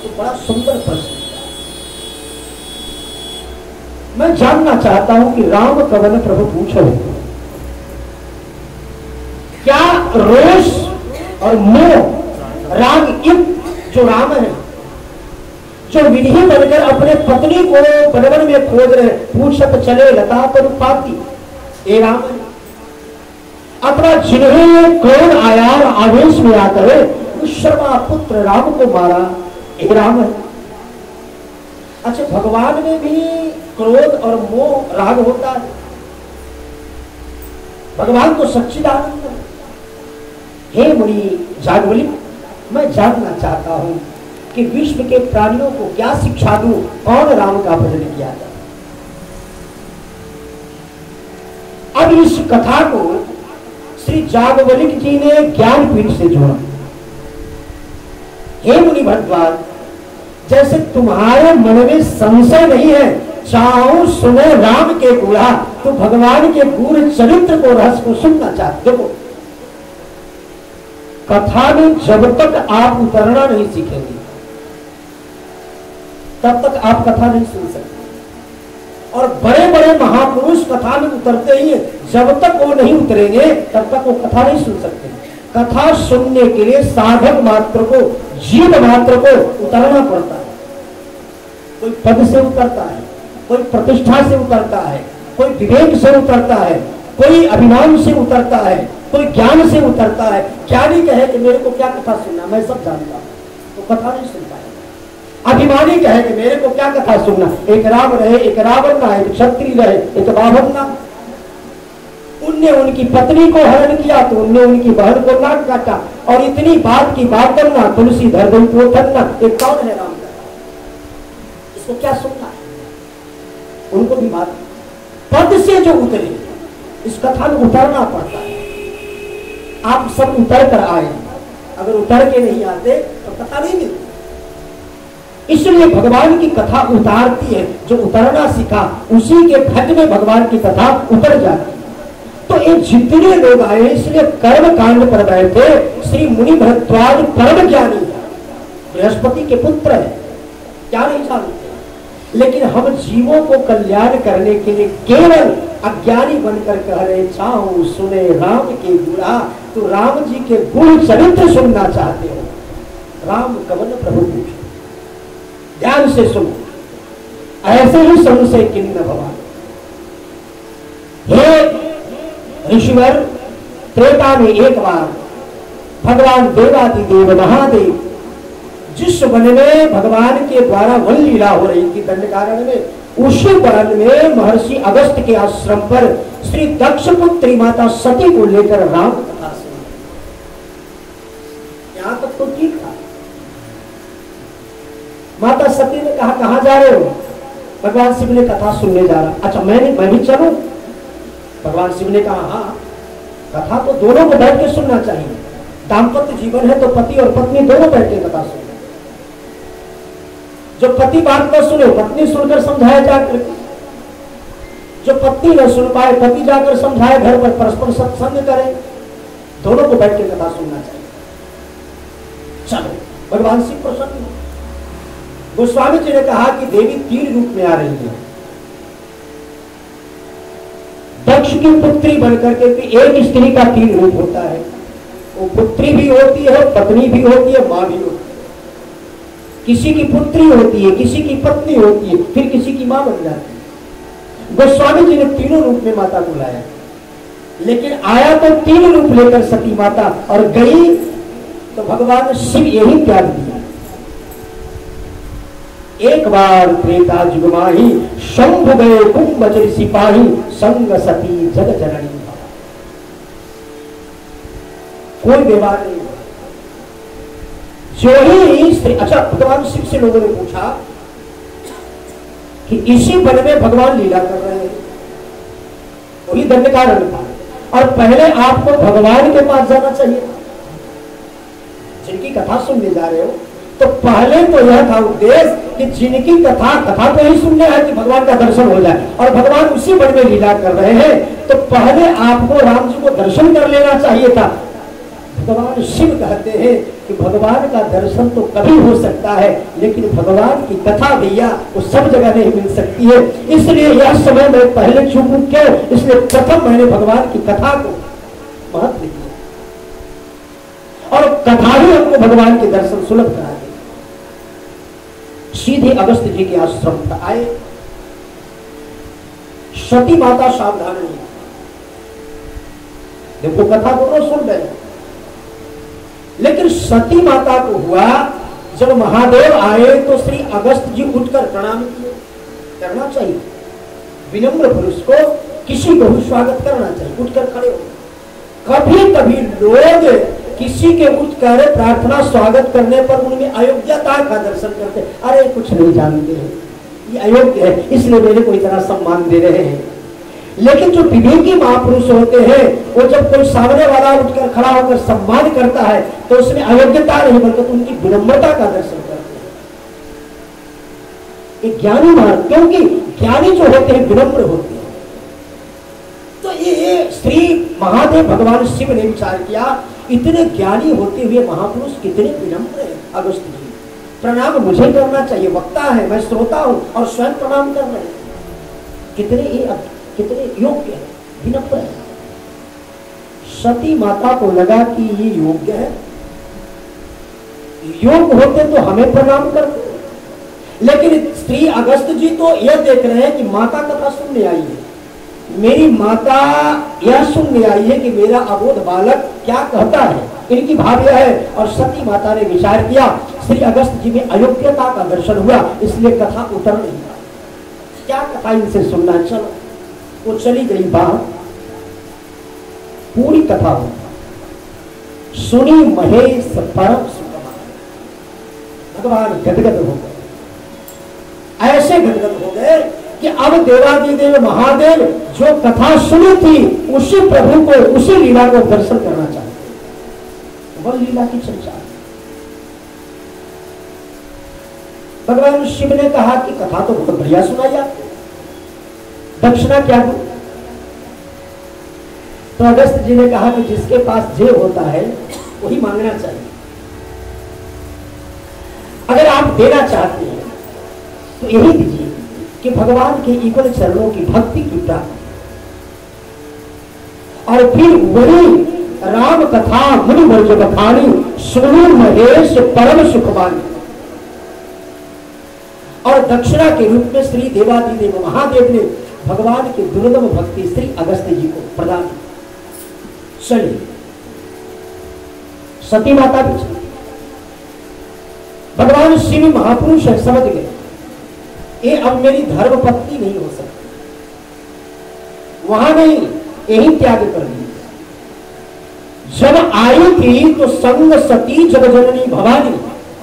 तो बड़ा सुंदर प्रश्न। मैं जानना चाहता हूं कि राम कवन प्रभु पूछो, क्या रोष और मोह राग युक्त जो राम है, जो विधि बनकर अपने पत्नी को बनवन में खोज रहे, पूछत चले लता पर पाती, ये राम है। अथवा जिन्हें क्रोध आया और आवेश में आकर शर्मा पुत्र राम को मारा, ये राम है। अच्छा, भगवान में भी क्रोध और मोह राग होता है? भगवान तो सच्चिदानंद है। हे मुनि जागवली, मैं जानना चाहता हूं कि विश्व के प्राणियों को क्या शिक्षा दूं, कौन राम का भजन किया जाए। अब इस कथा को श्री जागवलिक जी ने ज्ञानपीठ से जोड़ा। हे मुनि भरद्वाज, जैसे तुम्हारे मन में संशय नहीं है, चाहो सुने राम के गुणा, तो भगवान के गुण चरित्र को, रहस्य को सुनना चाहते। देखो, कथा में जब तक आप उतरना नहीं सीखेंगे तब तक आप कथा नहीं सुन सकते। और बड़े बड़े महापुरुष कथा में उतरते ही, जब तक वो नहीं उतरेंगे तब तक वो कथा नहीं सुन सकते। कथा सुनने के लिए साधक मात्र को, जीव मात्र को उतरना पड़ता है। कोई पद से उतरता है, कोई प्रतिष्ठा से उतरता है, कोई विवेक से उतरता है, कोई अभिमान से उतरता है, कोई ज्ञान से उतरता है। ज्ञानी कहे कि मेरे को क्या कथा सुनना, मैं सब जानता हूं, तो कथा नहीं सुन पाएगा। अभिमानी कहे कि मेरे को क्या कथा सुनना, एक राम रहे, एक रावण ना, एक क्षत्रिय रहे, एक बाभन ना। उनने उनकी पत्नी को हरण किया तो उनने उनकी बहन को नाक काटा, और इतनी बात की बात करना, तुलसी धर गई तो थरना, एक कौन है राम का? इसको क्या सुनना है? उनको भी बात पद से जो उतरे, इस कथा में उतरना पड़ता है। आप सब उतर कर आए, अगर उतर के नहीं आते तो कथा नहीं मिलती। इसलिए भगवान की कथा उतारती है। जो उतरना सीखा उसी के फट में भगवान की कथा उतर जाती है। तो ये जितने लोग आए, इसलिए कर्म कांड पर बैठे श्री मुनि भरद्वाज परम ज्ञानी है, बृहस्पति के पुत्र है, क्या नहीं जानते। लेकिन हम जीवों को कल्याण करने के लिए केवल अज्ञानी बनकर कह रहे, चाहो सुने राम के गुणा, तो राम जी के गुण चरित्र सुनना चाहते हो। राम कवन प्रभु पूछो, ध्यान से सुनो, ऐसे ही संशय किन्न भगवान। हे ऋषिवर, त्रेता में एक बार भगवान देवादिदेव महादेव जिस वन में भगवान के द्वारा वन लीला हो रही थी दंडकारण्य में, उसी वन में महर्षि अगस्त के आश्रम पर श्री दक्ष पुत्री माता सती को लेकर राम कथा सुनी। यहां तक तो ठीक था। माता सती ने कहा, कहां जा रहे हो? भगवान शिव ने कथा सुनने जा रहा। अच्छा, मैं भी चलूं? भगवान शिव ने कहा, हाँ, कथा तो दोनों को बैठ के सुनना चाहिए। दाम्पत्य जीवन है तो पति और पत्नी दोनों बैठ के कथा सुने। जो पति बात न सुने, पत्नी सुनकर समझाया जाकर, जो पत्नी न सुन पाए, पति जाकर समझाए, घर पर परस्पर सत्संग करें, दोनों को बैठ के कथा सुनना चाहिए। चलो, भगवान शिव प्रसन्न। गोस्वामी जी ने कहा कि देवी 3 रूप में आ रही है। दक्ष की पुत्री बनकर के, एक स्त्री का 3 रूप होता है। वो पुत्री भी होती है, पत्नी भी होती है, मां भी होती है। किसी की पुत्री होती है, किसी की पत्नी होती है, फिर किसी की मां बन जाती है। गोस्वामी जी ने 3 रूप में माता को लाया, लेकिन आया तो 3 रूप लेकर सती माता, और गई तो भगवान शिव यही त्याग दिया। एक बार त्रेता जुग माही, शंभु गए कुंभचर सिपाही, संग सती जग जननी। कोई व्यवहार नहीं। जो ही स्त्री, अच्छा, भगवान शिव से लोगों ने पूछा कि इसी वन में भगवान लीला कर रहे हैं, वही दंडकारण्य था, और पहले आपको भगवान के पास जाना चाहिए था। जिनकी कथा सुनने जा रहे हो, तो पहले तो यह था उद्देश्य कि जिनकी कथा तो यही सुनने है कि भगवान का दर्शन हो जाए, और भगवान उसी वन में लीला कर रहे हैं, तो पहले आपको राम जी को दर्शन कर लेना चाहिए था। भगवान शिव कहते हैं कि भगवान का दर्शन तो कभी हो सकता है, लेकिन भगवान की कथा भैया वो सब जगह नहीं मिल सकती है। इसलिए यह समय मैं पहले चूकूं क्यों, इसलिए प्रथम मैंने भगवान की कथा को महत्व दिया और कथा ही हमको भगवान के दर्शन सुलभ करा दे। सीधे अगस्त जी के आश्रम पर आए। सती माता सावधान नहीं, देखो कथा को तो सुन रहे, लेकिन सती माता को हुआ जब महादेव आए तो श्री अगस्त जी उठकर प्रणाम किए। करना चाहिए, विनम्र पुरुष को किसी को भी स्वागत करना चाहिए, उठकर खड़े हो। कभी कभी लोग किसी के उठकर प्रार्थना स्वागत करने पर उनमें अयोग्यता का दर्शन करते, अरे कुछ नहीं जानते हैं, ये अयोग्य है इसलिए मेरे को इतना सम्मान दे रहे हैं। लेकिन जो विवेकी महापुरुष होते हैं वो जब कोई सामने वाला उठकर खड़ा होकर सम्मान करता है तो उसमें अयोग्यता नहीं बल्कि उनकी विनम्रता का दर्शन करते हैं। एक ज्ञानी मार्ग, क्योंकि ज्ञानी जो होते हैं विनम्र होते हैं। तो ये श्री महादेव भगवान शिव ने विचार किया, इतने ज्ञानी होते हुए महापुरुष कितने विनम्र है अगस्त जी, प्रणाम मुझे करना चाहिए, वक्ता है, मैं श्रोता हूं और स्वयं प्रणाम कर रहे हैं, कितने योग्य है, विनम्र है। सती माता को लगा कि ये योग्य है, योग होते तो हमें प्रणाम करते, लेकिन श्री अगस्त जी तो यह देख रहे हैं कि माता कथा सुनने आई है, मेरी माता यह सुनने आई है कि मेरा अबोध बालक क्या कहता है, इनकी भाव यह है। और सती माता ने विचार किया, श्री अगस्त जी में अयोग्यता का दर्शन हुआ, इसलिए कथा उतर नहीं पाई, क्या कथा इनसे सुनना, चलो वो चली गई बाहर। पूरी कथा हो सुनी महेश परम सुखमान, भगवान गदगद हो गए, ऐसे गदगद हो गए कि अब देवादिदेव महादेव जो कथा सुनी थी उसी प्रभु को, उसी लीला को दर्शन करना चाहते, वह लीला की चर्चा। भगवान शिव ने कहा कि कथा तो बहुत बढ़िया सुनाई आपको, दक्षिणा क्या दूं? तो अगस्त जी ने कहा कि जिसके पास जे होता है वही मांगना चाहिए। अगर आप देना चाहते हैं तो यही दीजिए कि भगवान के युगल चरणों की भक्ति की प्राप्ति, और फिर वही राम कथा मुनि वर्ज बखानी सुनु महेश परम सुखवानी। और दक्षिणा के रूप में श्री देवादिदेव महादेव ने भगवान की दुर्लभ भक्ति श्री अगस्त जी को प्रदान की। चलिए सती माता भी चली, भगवान शिव महापुरुष है, समझ गए ये अब मेरी धर्म पत्नी नहीं हो सकती, वहां नहीं, यही त्याग कर दी। जब आई थी तो संग सती जगजननी भवानी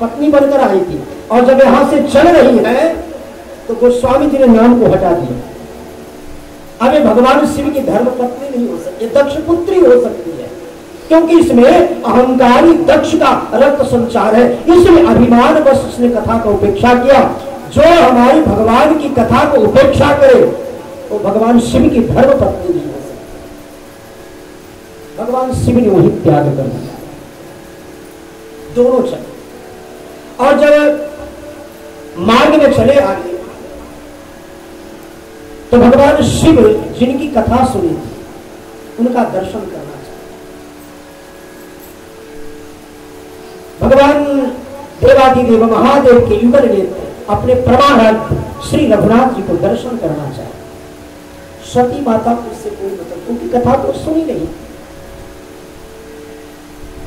पत्नी बनकर आई थी, और जब यहां से चल रही है तो गोस्वामी जी ने नाम को हटा दिया। अब ये भगवान शिव की धर्म पत्नी नहीं हो सकती, दक्ष पुत्री हो सकती है, क्योंकि इसमें अहंकारी दक्ष का रक्त संचार है, इसलिए अभिमान बस उसने कथा का उपेक्षा किया। जो हमारी भगवान की कथा को उपेक्षा करे वो भगवान शिव की धर्म पत्नी नहीं हो सकती। भगवान शिव ने वही त्याग कर दिया, दोनों चले। और जब मार्ग में चले आगे तो भगवान शिव जिनकी कथा सुनी थी उनका दर्शन करना चाहिए। भगवान देवादिदेव महादेव के युगल नेत्र अपने परमानंद श्री रघुनाथ जी को दर्शन करना चाहिए। सती माता को इससे कोई मतलब, क्योंकि कथा तो सुनी नहीं,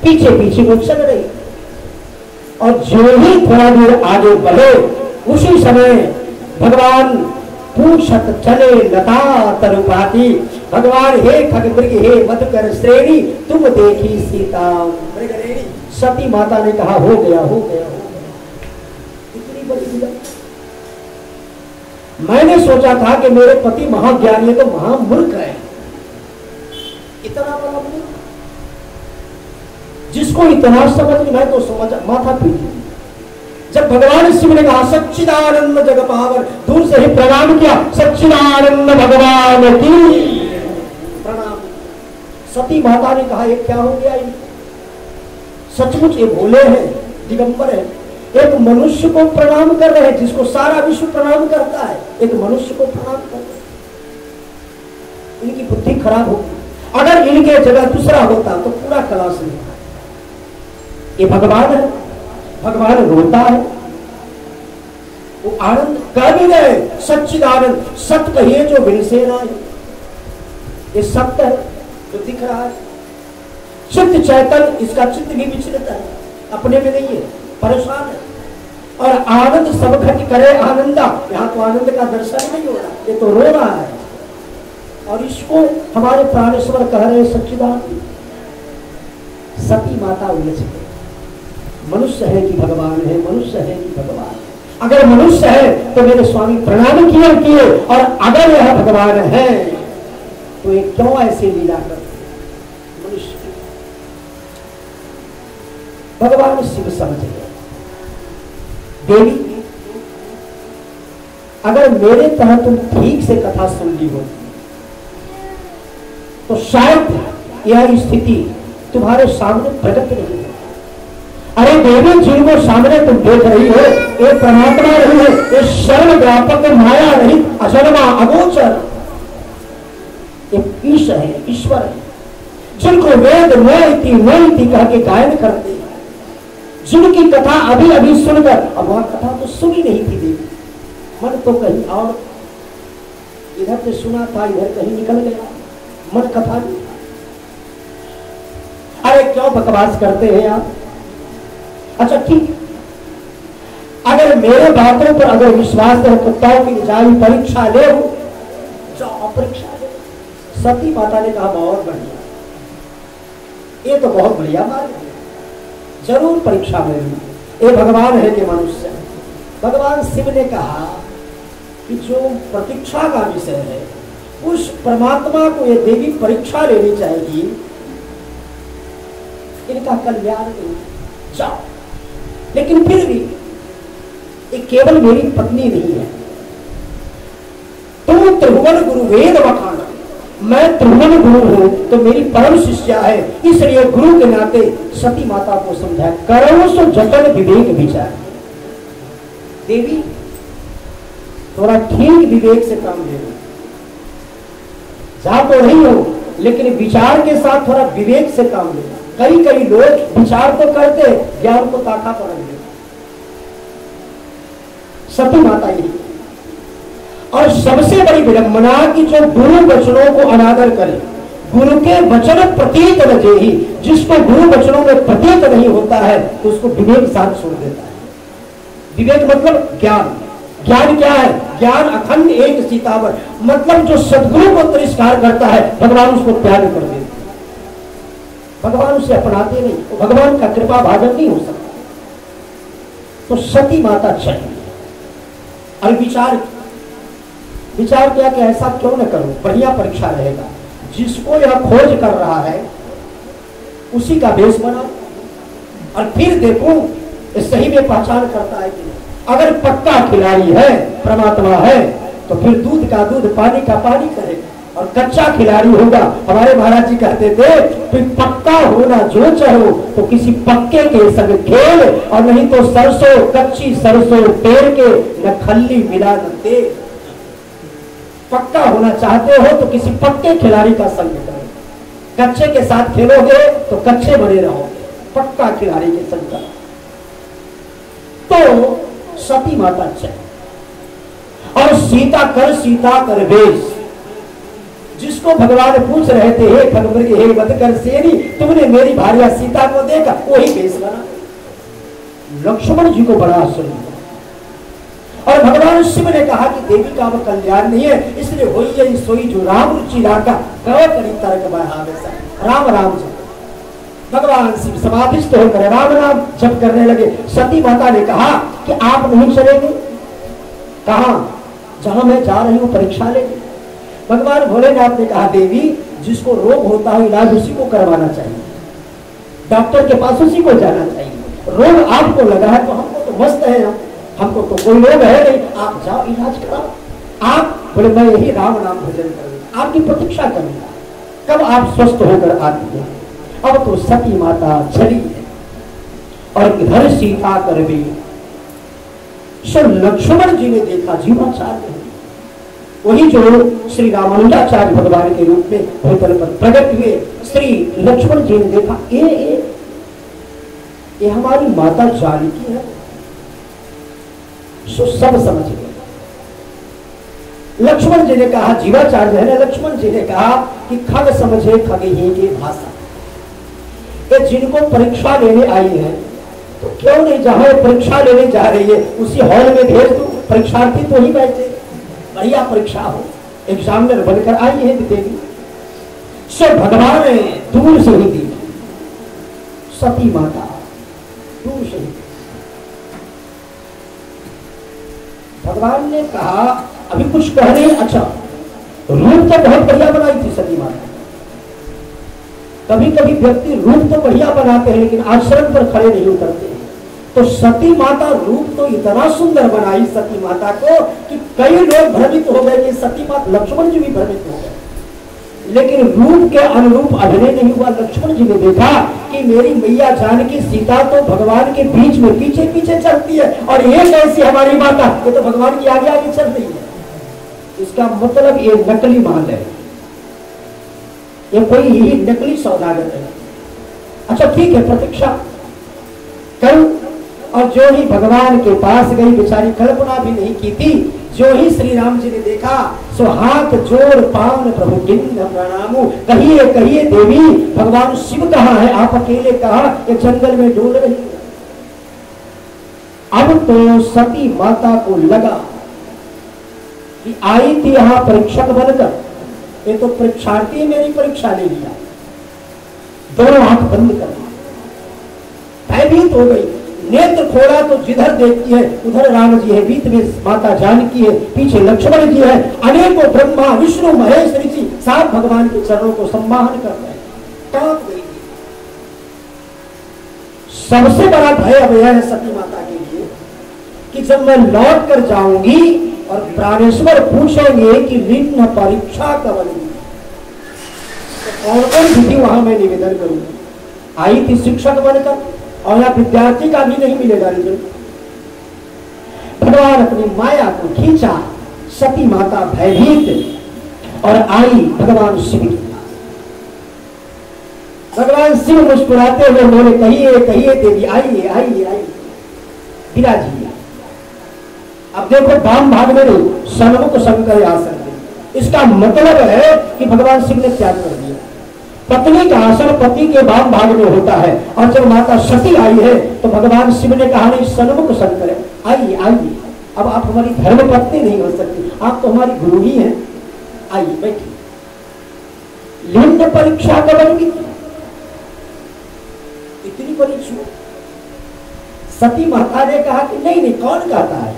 पीछे पीछे वो चल रही, और जो ही थोड़ा दूर आगे बढ़े उसी समय भगवान पूछत चले लता तरुपाती, भगवान हे खगमृग हे मधुकर श्रेणी तुम देखी सीता मृगरेणी। सती माता ने कहा हो गया हो गया हो गया, इतनी बड़ी लीला। मैंने सोचा था कि मेरे पति महाज्ञानी है तो महामूर्ख है, इतना बड़ा मूर्ख, जिसको इतना समझ मैं तो समझ माथा पीटी। जब भगवान शिव ने कहा सच्चिदानंद जग पावर, दूर से ही प्रणाम किया, सच्चिदानंद भगवान की प्रणाम। सती माता ने कहा ये क्या हो गया, सचमुच ये भोले हैं, दिगंबर है। एक मनुष्य को प्रणाम कर रहे हैं जिसको सारा विश्व प्रणाम करता है, एक मनुष्य को प्रणाम कर रहे हैं। इनकी बुद्धि खराब होगी। अगर इनके जगह दूसरा होता तो पूरा क्लास नहीं होता। ये भगवान है, भगवान रोता है, वो आनंद कर भी रहे, सच्चिदानंद, सत्य कहिए जो विनसे ना, ये सत्य है जो दिख रहा है। चित्त चैतन्य, इसका चित्त भी विचलित है, अपने में नहीं है, परेशान है। और आनंद सब घट करे आनंदा, यहाँ तो आनंद का दर्शन नहीं हो रहा, ये तो रो रहा है। और इसको हमारे प्राणेश्वर कह रहे सच्चिदानंद। सती माता उलझ गई, मनुष्य है कि भगवान है, मनुष्य है कि भगवान है। अगर मनुष्य है तो मेरे स्वामी प्रणाम किए, और अगर यह भगवान है तो ये क्यों ऐसे लीला करते मनुष्य की। भगवान शिव समझ गए, देवी अगर मेरे तरह तुम ठीक से कथा सुन ली हो तो शायद यह स्थिति तुम्हारे सामने प्रकट नहीं है। अरे देवी जिनको सामने तुम देख रही हो, ये परमात्मा नहीं है, ये सर्व व्यापक माया नहीं, अजन्मा अगोचर, ये ईश है, ईश्वर है, जिनको वेद नैति कह के गायन करते हैं, जिनकी कथा अभी अभी सुनकर, अब वह कथा तो सुनी नहीं थी देवी, मन तो कहीं और, इधर से सुना था इधर कहीं निकल गया, मन कथा नहीं। अरे क्यों बकवास करते हैं आप? अच्छा ठीक, अगर मेरे बातों पर अगर विश्वास है तो जाई परीक्षा ले, जाओ परीक्षा ले। सती माता ने कहा बहुत बढ़िया, ये तो बहुत बढ़िया बात है, जरूर परीक्षा में ये भगवान है कि मनुष्य है। भगवान शिव ने कहा कि जो प्रतीक्षा का विषय है उस परमात्मा को ये देवी परीक्षा लेनी चाहिए, इनका कल्याण नहीं, जाओ। लेकिन फिर भी ये केवल मेरी पत्नी नहीं है, तुम त्रिभुवन गुरु वेद वखाना, मैं त्रिभुवन गुरु हूं तो मेरी परम शिष्या है, इसलिए गुरु के नाते सती माता को समझाया, करो सो जतन विवेक विचार। देवी थोड़ा ठीक विवेक से काम ले लो, जा तो नहीं हो लेकिन विचार के साथ थोड़ा विवेक से काम लेना। कई कई लोग विचार तो करते, ज्ञान को ताका पर रख देते। सती माता ही, और सबसे बड़ी विडंबना की जो गुरु वचनों को अनादर करे, गुरु के वचन प्रतीत न जेहि, जिसको गुरु वचनों में प्रतीत नहीं होता है तो उसको विवेक साथ छोड़ देता है। विवेक मतलब ज्ञान। ज्ञान क्या है? ज्ञान अखंड एक सीतावर, मतलब जो सदगुरु को तिरस्कार करता है भगवान उसको त्याग कर देते, भगवान उसे अपनाते नहीं, तो भगवान का कृपा भाजन नहीं हो सकता। तो सती माता चाहिए। और विचार क्या कि ऐसा क्यों न करूं, बढ़िया परीक्षा रहेगा, जिसको यह खोज कर रहा है उसी का बेस बना, और फिर देखो सही में पहचान करता है कि अगर पक्का खिलाड़ी है, परमात्मा है, तो फिर दूध का दूध पानी का पानी करेगा, और कच्चा खिलाड़ी होगा। हमारे महाराज जी कहते थे तो पक्का होना जो चाहो तो किसी पक्के के संग खेल, और नहीं तो सरसों, कच्ची सरसों पेड़ के न खल्ली मिला न तेल। पक्का होना चाहते हो तो किसी पक्के खिलाड़ी का संग करो, कच्चे के साथ खेलोगे तो कच्चे बने रहोगे, पक्का खिलाड़ी के संग। तो सती माता चाहिए। और सीता कर वेश, जिसको भगवान पूछ रहे थे, हे भगवान के हे वध कर सेनी, तुमने मेरी भार्या सीता को देखा, वही वेश बना। लक्ष्मण जी को बड़ा आश्चर्य हुआ, और भगवान शिव ने कहा कि देवी का अब कल्याण नहीं है, इसलिए होई सोई जो राम रुचि राका कव करी तर्क बढ़ावे सा। राम राम जप, भगवान शिव समाधिस्थ होकर राम नाम जप करने लगे। सती माता ने कहा कि आप नहीं चलेंगे? कहा? जहां मैं जा रही हूं परीक्षा लेंगे। भगवान भोलेनाथ ने कहा देवी जिसको रोग होता है इलाज उसी को करवाना चाहिए, डॉक्टर के पास उसी को जाना चाहिए। रोग आपको लगा है तो हमको तो मस्त है, हमको तो कोई रोग है नहीं, आप जाओ इलाज कराओ। आप बोले मैं यही राम नाम भजन करूंगा, आपकी प्रतीक्षा करूंगा, कब आप स्वस्थ होकर आती है। अब तो सती माता चली है, और इधर सीता कर भी। सो लक्ष्मण जी ने देखा, जीवाचार्य वही जो श्री रामानुजाचार्य भगवान के रूप में भूतल पर प्रकट हुए, श्री लक्ष्मण जी ने देखा ये हमारी माता जानकी है। सो सब समझ गए। लक्ष्मण जी ने कहा, जीवाचार्य है ना, लक्ष्मण जी ने कहा कि खग समझे खगही की भाषा, ये जिनको परीक्षा लेने आई है तो क्यों नहीं जहां परीक्षा लेने जा रही है उसी हॉल में भेज दो, परीक्षार्थी तो ही बैठे, बढ़िया परीक्षा हो, एग्जामिनर बनकर आई है देवी। सो भगवान ने दूर से ही दी, सती माता दूर से ही। भगवान ने कहा अभी कुछ कह रहे, अच्छा रूप तो बहुत बढ़िया बनाई थी सती माता। कभी कभी व्यक्ति रूप तो बढ़िया बनाते हैं लेकिन आचरण पर खड़े नहीं उतरते हैं। तो सती माता रूप तो इतना सुंदर बनाई सती माता को कि कई लोग भ्रमित हो गए कि सती माता, लक्ष्मण जी भी भ्रमित हो गए, लेकिन रूप के अनुरूप अभिनय नहीं हुआ। लक्ष्मण जी ने देखा कि मेरी मैया जानकी सीता तो भगवान के बीच में पीछे पीछे चलती है और ये कैसी हमारी माता, ये तो भगवान की आगे आगे चल रही है। इसका मतलब ये नकली माल है, ये कोई ही नकली सौदागर है। अच्छा ठीक है, प्रतीक्षा करूं। और जो ही भगवान के पास गई, बेचारी कल्पना भी नहीं की थी, जो ही श्री राम जी ने देखा सो हाथ जोड़ पावन प्रभु किन्न प्रणामु, कहिए कहिए देवी भगवान शिव कहाँ है, आप अकेले कहा ये जंगल में डोल रही है। अब तो सती माता को लगा कि आई थी यहां परीक्षक बनकर, ये तो परीक्षार्थी मेरी परीक्षा ले लिया, दोनों आंख बंद कर दी, भयभीत हो गई। नेत्र खोला तो जिधर देखती है उधर राम जी है, बीच में माता जानकी है, पीछे लक्ष्मण जी है, अनेकों ब्रह्मा विष्णु महेश ऋषि सात भगवान के चरणों को सम्मान कर रहे हैं। कांप गई। सबसे बड़ा भय अब यह है सती माता के लिए कि जब मैं लौट कर जाऊंगी और प्राणेश्वर पूछेंगे कि लिंग परीक्षा कब होगी, तो कौन कौन विधि वहां मैं निवेदन करूंगी। आई थी शिक्षक बनकर और यहाँ विद्यार्थी का भी नहीं मिलेगा रिजल्ट। भगवान अपनी माया को खींचा, सती माता भयभीत और आई भगवान शिव के पास। भगवान शिव मुस्कुराते हुए बोले, कहिए कहिए देवी, आइए आइए आइए विराजिए। अब देखो वाम भाग में नहीं, सन्मुख शंकर आसन में। इसका मतलब है कि भगवान शिव ने त्याग कर दिया। पत्नी का आसन पति के वाम भाग में होता है, और जब माता सती आई है तो भगवान शिव ने कहा नहीं, सन्मुख शंकर है, आइए आइए। अब आप हमारी धर्म पत्नी नहीं हो सकती, आप तो हमारी गुरु ही हैं, आइए बैठिए। लिंग परीक्षा कब होगी, इतनी परीक्षा। सती माता ने कहा कि नहीं नहीं, कौन कहता है,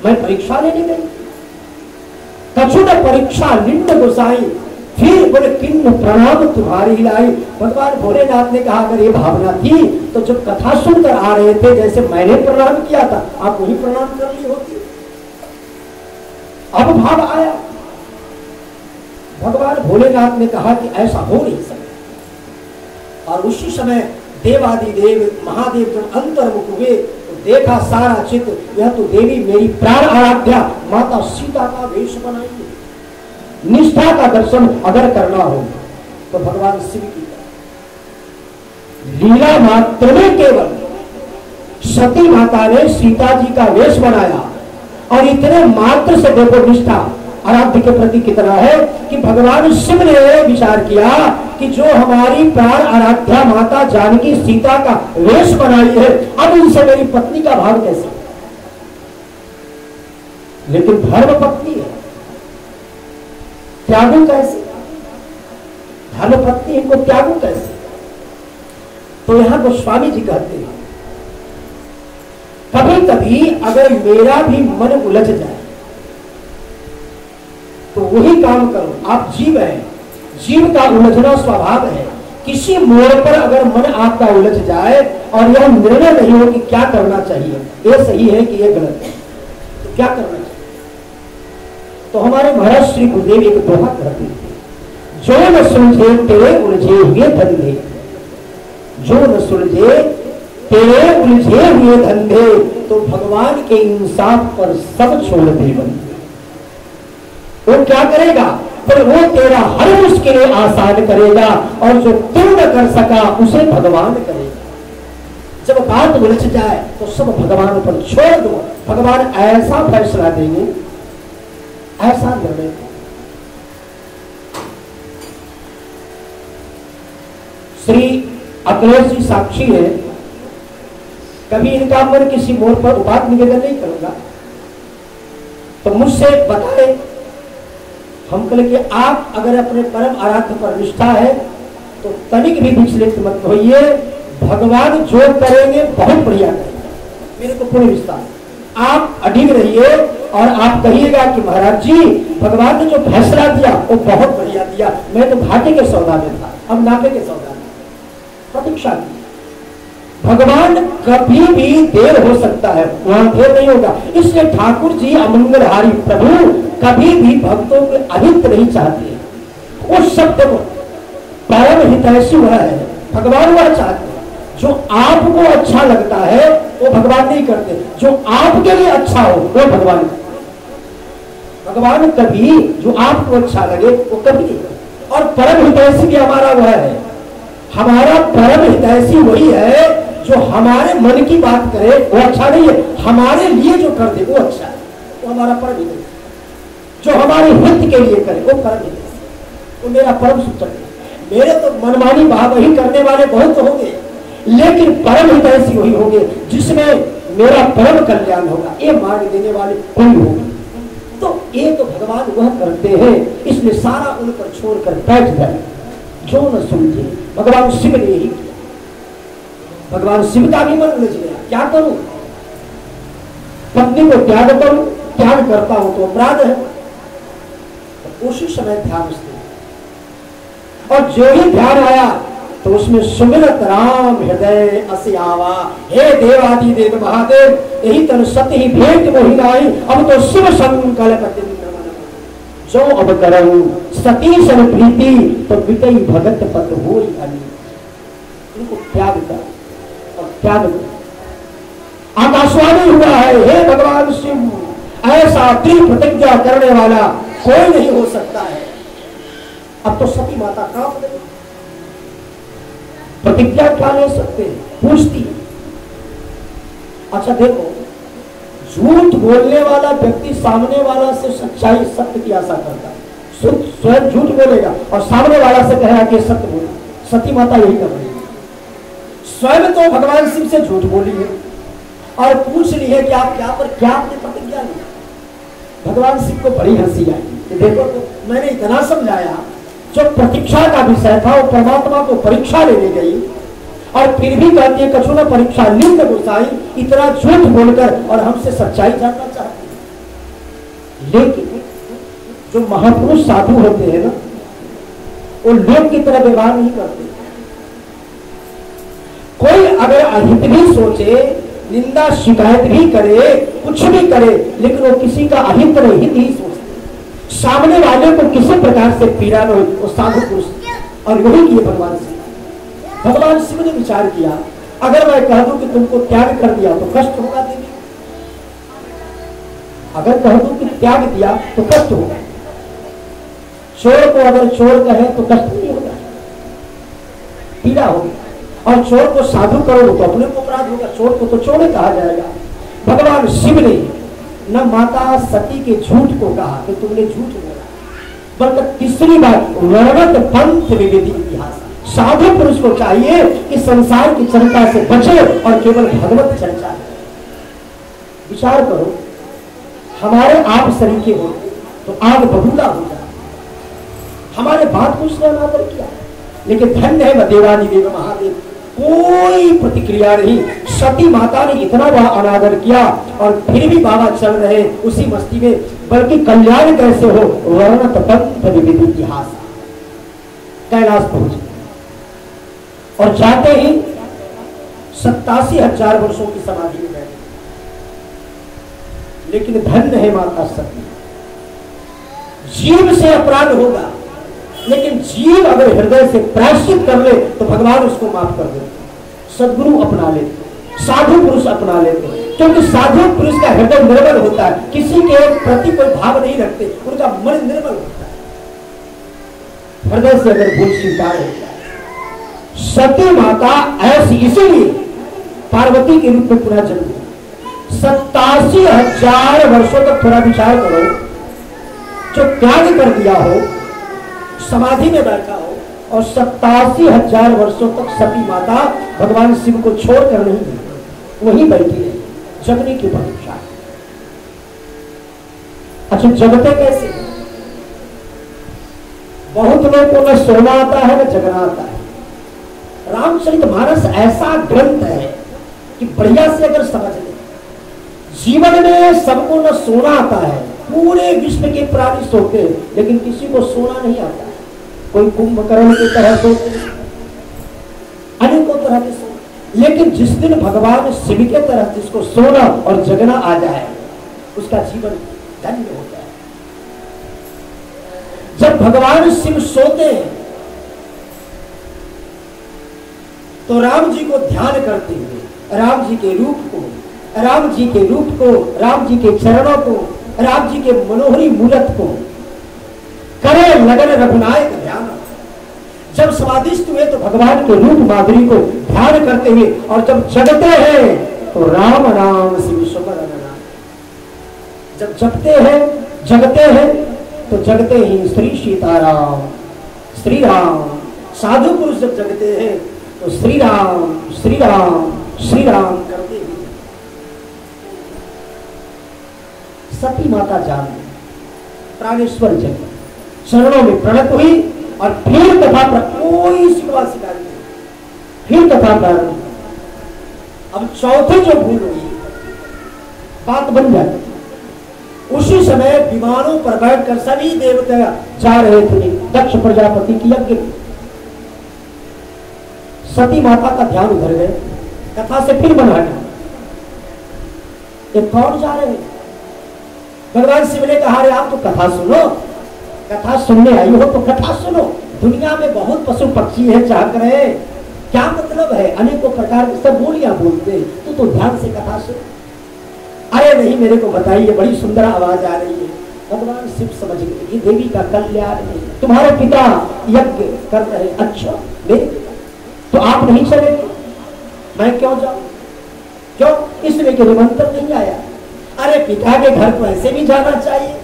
मैं परीक्षा लेने गई। कछु न परीक्षा लिंग गोसाई, फिर बोले किन्न प्रणाम तुम्हारी लाई। भगवान भोलेनाथ ने कहा अगर ये भावना थी तो जब कथा सुनकर आ रहे थे जैसे मैंने प्रणाम किया था, आप वही प्रणाम कर ली होती। अब भाव आया, भगवान भोलेनाथ ने कहा कि ऐसा हो नहीं सकता। और उसी समय देवादिदेव महादेव जब अंतर्मुख हुए तो देखा सारा चित्र, यह तो देवी मेरी प्राण आराध्या माता सीता का वेश बनाई है। निष्ठा का दर्शन अगर करना हो तो भगवान शिव की लीला मात्र में केवल सती माता ने सीता जी का वेश बनाया, और इतने मात्र से देखो निष्ठा आराध्य के प्रति कितना है कि भगवान शिव ने विचार किया कि जो हमारी प्राण आराध्या माता जानकी सीता का वेश बनाई है, अब इनसे मेरी पत्नी का भाव कैसे। लेकिन धर्म पत्नी है, त्यागू कैसे, धर्म पत्नी इनको त्यागू कैसे। तो यहां गोस्वामी जी कहते हैं कभी कभी अगर मेरा भी मन उलझ जाए तो वही काम करो। आप जीव हैं, जीव का उलझना स्वभाव है। किसी मोड़ पर अगर मन आपका उलझ जाए और यह निर्णय नहीं हो कि क्या करना चाहिए, ये सही है कि यह गलत है, तो क्या करना चाहिए। तो हमारे महाराज श्री गुरुदेव एक दोहा कहते हैं, जो न सुलझे तेरे उलझे हुए धंधे, जो न सुलझे तेरे उलझे हुए धंधे तो भगवान के इंसाफ पर सब छोड़ दे बंदे। वो क्या करेगा? पर वो तेरा हर मुश्किलें आसान करेगा और जो तू न कर सका उसे भगवान करेगा। जब बात उलझ जाए तो सब भगवान पर छोड़ दो, भगवान ऐसा फैसला देंगे, ऐसा निर्णय। श्री अखिलेश जी साक्षी है, कभी इनका मन किसी मोड़ पर उपात निवेदन नहीं करूंगा तो मुझसे बताए। हम कहें कि आप अगर अपने परम आराध्य पर निष्ठा है तो तनिक भी विचलित मत होइए, भगवान जो करेंगे बहुत बढ़िया करेंगे। मेरे को पूरी विश्वास, आप अडिग रहिए और आप कहिएगा कि महाराज जी भगवान ने जो फैसला दिया वो बहुत बढ़िया दिया, मैं तो घाटे के सौदा में था, अब नापे के सौदा में प्रतीक्षा की। भगवान कभी भी देर हो सकता है, वहां देर नहीं होगा। इसलिए ठाकुर जी अमंगलहारी प्रभु कभी भी भक्तों के अहित नहीं चाहते। वो शब्द परम हितैषी वह है, भगवान वह चाहते हैं। जो आपको अच्छा लगता है वो भगवान नहीं करते, जो आपके लिए अच्छा हो वो भगवान। भगवान कभी जो आपको अच्छा लगे वो कभी नहीं करते। और परम हितैषी भी हमारा वह है, हमारा परम हितैषी वही है जो हमारे मन की बात करे वो अच्छा नहीं है, हमारे लिए जो कर दे वो अच्छा है, वो हमारा परम हितैषी। जो हमारे हित के लिए करे वो परम हितैषी, वो मेरा परम सूचक है। मेरे तो मनमानी भाव ही करने वाले बहुत होंगे, लेकिन परम हितैषी वही होंगे जिसमें मेरा परम कल्याण होगा, ये मार्ग देने वाले कोई होंगे। तो ये तो भगवान वह करते हैं, इसलिए सारा उन पर छोड़कर बैठ जाए जो न समझे। भगवान शिव ने ही, भगवान शिव का भी मन उलझ गया, क्या करूं? पत्नी को त्याग करूं, त्याग करता हूं तो अपराध है। तो उसी समय ध्यान से, और जो ही ध्यान आया तो उसमें सुमिरत राम हृदय अस आवा, हे देवादि देव महादेव यही तन सत्य ही भेंट मोहि नाई, अब तो शिव संकल्प जो अब करऊं सती सन प्रीति तो बिटई भगत पद होई अनी। इनको त्याग कर और त्याग कर। आकाशवाणी हुआ है, हे भगवान शिव, ऐसा दृढ़ प्रतिज्ञा करने वाला कोई नहीं हो सकता है। अब तो सती माता कांप गई, प्रतिज्ञा क्या ले सकते हैं, पूछती। अच्छा देखो, झूठ बोलने वाला व्यक्ति सामने वाला से सच्चाई सत्य की आशा करता है, स्वयं झूठ बोलेगा और सामने वाला से कहेगा कि सत्य बोला। सती माता यही कर रही है, स्वयं तो भगवान शिव से झूठ बोली है और पूछ रही है कि आप क्या पर क्या आपने प्रतिज्ञा ली। भगवान शिव को बड़ी हंसी आई, देखो तो मैंने इतना समझाया, जो प्रतीक्षा का विषय था वो परमात्मा को परीक्षा लेने गई और फिर भी कहती है कछु न परीक्षा लिंग गोसाई, इतना झूठ बोलकर और हमसे सच्चाई जानना चाहती है। लेकिन जो महापुरुष साधु होते हैं ना, वो लोग की तरह व्यवहार नहीं करते। कोई अगर अहित भी सोचे, निंदा शिकायत भी करे, कुछ भी करे, लेकिन वो किसी का अहित नहीं, हित ही सोचते। सामने वाले को किसी प्रकार से पीड़ा न हो, वो साधु पुरुष। और वही किए भगवान शिव। भगवान शिव ने विचार किया, अगर मैं कह दूं कि तुमको त्याग कर दिया तो कष्ट होगा देवी, अगर कह दूं कि त्याग दिया तो कष्ट होगा। चोर को अगर चोर कहे तो कष्ट नहीं होगा, पीड़ा होगी। और चोर को साधु करो तो अपने को अपराध होगा, चोर को तो चोर ही कहा जाएगा। भगवान शिव ने न माता सती के झूठ को कहा कि तुमने झूठ बोला, बल्कि तीसरी बात वर्णत पंथ विविधि इतिहास। साधु पुरुष को चाहिए कि संसार की चर्चा से बचे और केवल भगवत चर्चा है। विचार करो, हमारे आप सरीखे हो तो आग बबूला हो जाए, हमारे बात पूछने अनादर किया, लेकिन धन्य है देवादि देव महादेव, कोई प्रतिक्रिया नहीं। सती माता ने इतना बड़ा अनादर किया और फिर भी बाबा चल रहे उसी मस्ती में, बल्कि कल्याण कैसे हो वर्णत पंथ विविधि इतिहास। कैलाश पहुंचे और जाते ही 87,000 वर्षों की समाधि में बैठे। लेकिन धन्य है माता सती, जीव से अपराध होगा, लेकिन जीव अगर हृदय से प्रायश्चित कर ले तो भगवान उसको माफ कर देते, सद्गुरु अपना लेते। साधु पुरुष अपना लेते हैं, क्योंकि साधु पुरुष का हृदय निर्मल होता है, किसी के प्रति कोई भाव नहीं रखते, उनका मन निर्मल होता है, हृदय से अगर भूल स्वीकार हो जाए। सती माता ऐसी, इसीलिए पार्वती के रूप में पुनः जन्म हुआ। 87,000 वर्षों तक थोड़ा विचार करो, जो त्याग कर दिया हो, समाधि में बैठा हो, और 87,000 वर्षों तक सती माता भगवान शिव को छोड़कर नहीं गई, वहीं बैठी है जगने की प्रतीक्षा। अच्छा, जगते कैसे? बहुत लोगों को न सोना आता है न जगना आता है। रामचरितमानस ऐसा ग्रंथ है कि बढ़िया से अगर समझ ले, जीवन में सबको न सोना आता है, पूरे विश्व के प्राणी सोते हैं, लेकिन किसी को सोना नहीं आता है। कोई कुंभकर्ण की तरह सोते, अनेकों तरह के सोते, लेकिन जिस दिन भगवान शिव के तरह जिसको सोना और जगना आ जाए, उसका जीवन धन्य होता है। जब भगवान शिव सोते हैं तो राम जी को ध्यान करते हुए राम जी के रूप को, राम जी के रूप को, राम जी के चरणों को, राम जी के मनोहरी मूर्त को करे लगन रघुनायक ध्यान। जब समाधिस्थ हुए तो भगवान के रूप माधुरी को ध्यान करते हुए, और जब जगते हैं तो राम राम शिव सुमरन नाम। जब जगते हैं, जगते हैं तो जगते ही श्री सीताराम, श्री राम। साधु पुरुष जब जगते हैं तो श्री राम, श्री राम, श्री राम करते हुए सती माता जान प्राणेश्वर जग चरणों में प्रणत हुई, और फिर कथा पर कोई शिकवा शिकायत नहीं, फिर कथा प्रारंभ। अब चौथे जो भूल हुई, बात बन जाती। उसी समय विमानों पर बैठकर सभी देवता जा रहे थे दक्ष प्रजापति की यज्ञ। सती माता का ध्यान उधर गए, कथा से फिर मन हटा। ये कौन जा रहे हैं? भगवान शिव ने कहा, अरे आप तो कथा सुनो, कथा सुनने आई हो तो कथा सुनो। दुनिया में बहुत पशु पक्षी है, चाह रहे, क्या मतलब है? अनेकों प्रकार की सब बोलियां बोलते हैं, तो ध्यान से कथा सुनो। अरे नहीं, मेरे को बताइए, बड़ी सुंदर आवाज आ रही है। भगवान शिव समझ गए, ये देवी का कल्याण है, तुम्हारे पिता यज्ञ कर रहे। अच्छा, मेरे तो आप नहीं चलेंगे? मैं क्यों जाऊं? क्यों? इसलिए कि निमंत्रण नहीं आया। अरे पिता के घर तो ऐसे भी जाना चाहिए।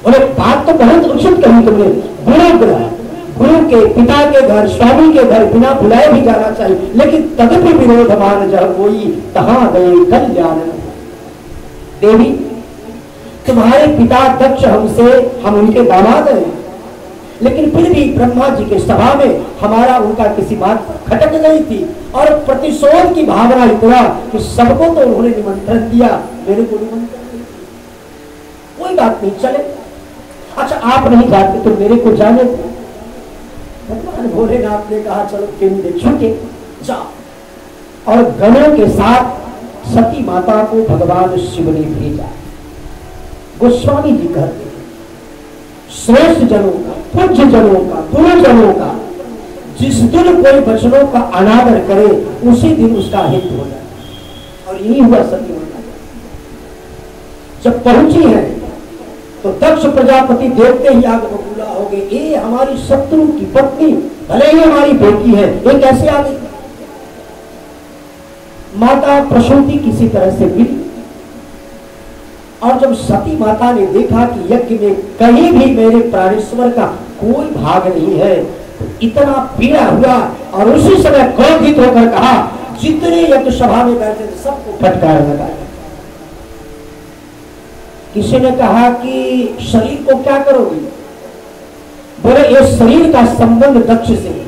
बोले, बात तो बहुत उचित कही तुमने, गुरु के पिता के घर, स्वामी के घर बिना बुलाए भी जाना चाहिए, लेकिन तदपि विरोधमान जब कोई तहां गए कल्याण। देवी, तुम्हारे पिता दक्ष हमसे, हम उनके दामाद हैं, लेकिन फिर भी ब्रह्मा जी के सभा में हमारा उनका किसी बात पर खटक गई थी, और प्रतिशोध की भावना इतना कि सबको तो उन्होंने निमंत्रण दिया, मेरे को निमंत्रण नहीं। कोई बात नहीं, चले। अच्छा, आप नहीं जाते तो मेरे को जाने दो। भगवान भोलेनाथ ने कहा, चलो केंद्र छूटे जाओ। और गणों के साथ सती माता को भगवान शिव ने भेजा। गोस्वामी जी कहते हैं, श्रेष्ठ जनों का, पूज्य जनों का, गुरुजनों का जिस दिन कोई वचनों का अनादर करे, उसी दिन उसका हित हो जाए। और यही हुआ सती माता। जब पहुंची है तो दक्ष प्रजापति देखते ही आग बबूला हो गए, ये हमारी शत्रु की पत्नी, भले ही हमारी बेटी है, ये कैसे आ गई? माता प्रसूति किसी तरह से मिली, और जब सती माता ने देखा कि यज्ञ में कहीं भी मेरे प्राणेश्वर का कोई भाग नहीं है, तो इतना पीड़ा हुआ, और उसी समय क्रोधित होकर कहा, जितने यज्ञ सभा में बैठे थे सबको फटकार लगाया। किसी ने कहा कि शरीर को क्या करोगे? बोले, इस शरीर का संबंध दक्ष से है,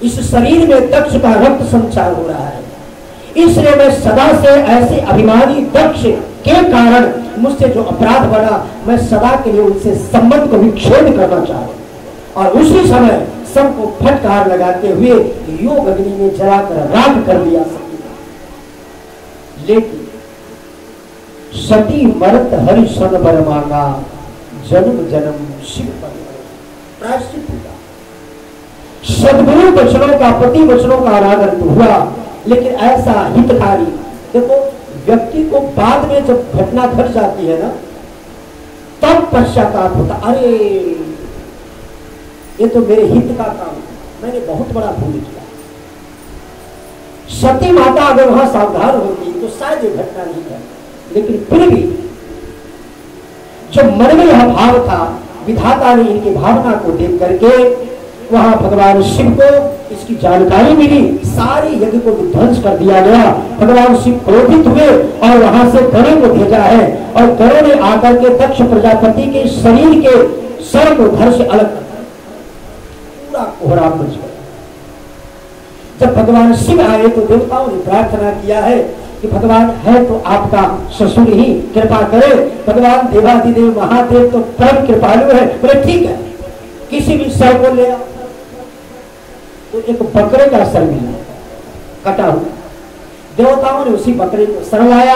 इस शरीर में दक्ष का रक्त संचार हो रहा है, इसलिए मैं सदा से ऐसे अभिमानी दक्ष के कारण मुझसे जो अपराध बढ़ा, मैं सदा के लिए उनसे संबंध को विच्छेद करना चाहूं। और उसी समय सबको फटकार लगाते हुए योग अग्नि में जलाकर राख कर दिया सती। लेकिन सती मरत हरि सन बर मांगा, जन्म जन्म शिव पर प्रायश्चित हुआ। सद्गुरु वचनों का, पति वचनों का अनादर तो हुआ, लेकिन ऐसा हितकारी। देखो व्यक्ति को बाद में जब घटना घट जाती है ना, तब पश्चाताप होता, अरे ये तो मेरे हित का काम, मैंने बहुत बड़ा भूल किया। सती माता अगर वहां सावधान होती तो शायद ये घटना नहीं है, लेकिन फिर भी जो मन में यह भाव था, विधाता ने इनकी भावना को देख करके वहां भगवान शिव को इसकी जानकारी मिली, सारी यज्ञ को विध्वंस कर दिया गया। भगवान शिव क्रोधित हुए और वहां से गरुड़ को भेजा है, और गरुड़ ने आकर के दक्ष प्रजापति के शरीर के सर को धड़ से अलग कर दिया, पूरा कोहरा मच गया। जब भगवान शिव आए तो देवताओं ने प्रार्थना किया है कि भगवान है तो आपका ससुर ही, कृपा करे। भगवान देवाधिदेव महादेव तो परम कृपालु है, बोले ठीक है, किसी भी सर को ले आओ। तो एक बकरे का सर मिला कटा हुआ, देवताओं ने उसी बकरे को सर लाया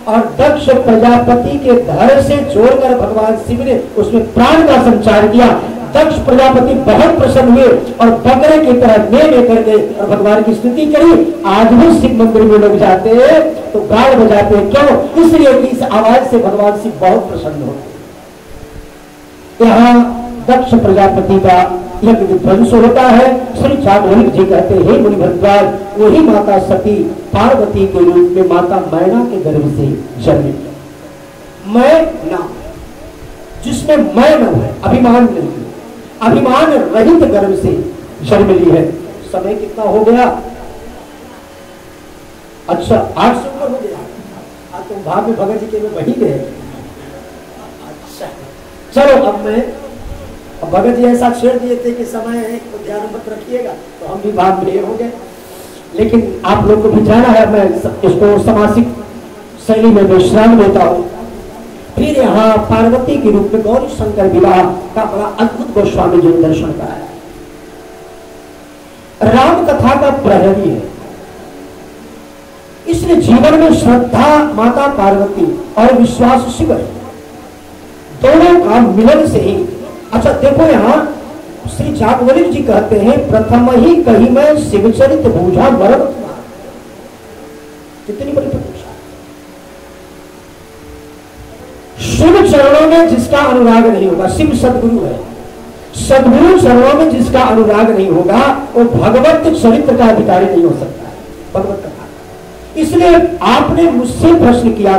और दक्ष प्रजापति के धड़ से जोड़कर भगवान शिव ने उसमें प्राण का संचार किया। दक्ष प्रजापति बहुत प्रसन्न हुए और बकरे की तरह ने करके और भगवान की स्तुति करी। आज भी शिव मंदिर में लोग जाते हैं तो गाल बजाते हैं, क्यों? इसलिए कि इस आवाज से भगवान शिव बहुत प्रसन्न होते। यहाँ दक्ष प्रजापति का यज्ञ विध्वंस होता है। श्री जागवल्लभ जी कहते हैं, मुनि भरद्वाज, वही माता सती पार्वती के रूप में माता मैना के गर्भ से जन्मी। मैं ना, जिसमें मैं न है, अभिमान नहीं, अभिमान रहित गर्भ से जन्म ली है। समय कितना हो गया? अच्छा 8 से ऊपर हो गया। आज तुम भाव में भगत जी के में वही गए। अच्छा चलो, अब मैं भगत जी ऐसा छेड़ दिए थे कि समय है तो ध्यान मत रखिएगा, तो हम भी भाग में हो गए। लेकिन आप लोग को भी जाना है, मैं इसको सामासिक शैली में विश्राम देता हूँ। फिर यहाँ पार्वती के रूप में गौरी शंकर विवाह का बड़ा अद्भुत गोस्वामी जी ने दर्शन कराया। राम कथा का प्रहरी है, इसलिए जीवन में श्रद्धा माता पार्वती और विश्वास शिव है, दोनों का मिलन से ही। अच्छा देखो, यहाँ श्री जागवल्लभ जी कहते हैं, प्रथम ही कही मैं शिवचरित बूझा मरण तुम्हारा। कितनी बड़ी प्रतीक्षा। शिव चरणों में जिसका अनुराग नहीं होगा, शिव सदगुरु है, सदगुरु चरणों में जिसका अनुराग नहीं होगा वो भगवत चरित्र का अधिकारी नहीं हो सकता है, भगवत कथा। इसलिए आपने मुझसे प्रश्न किया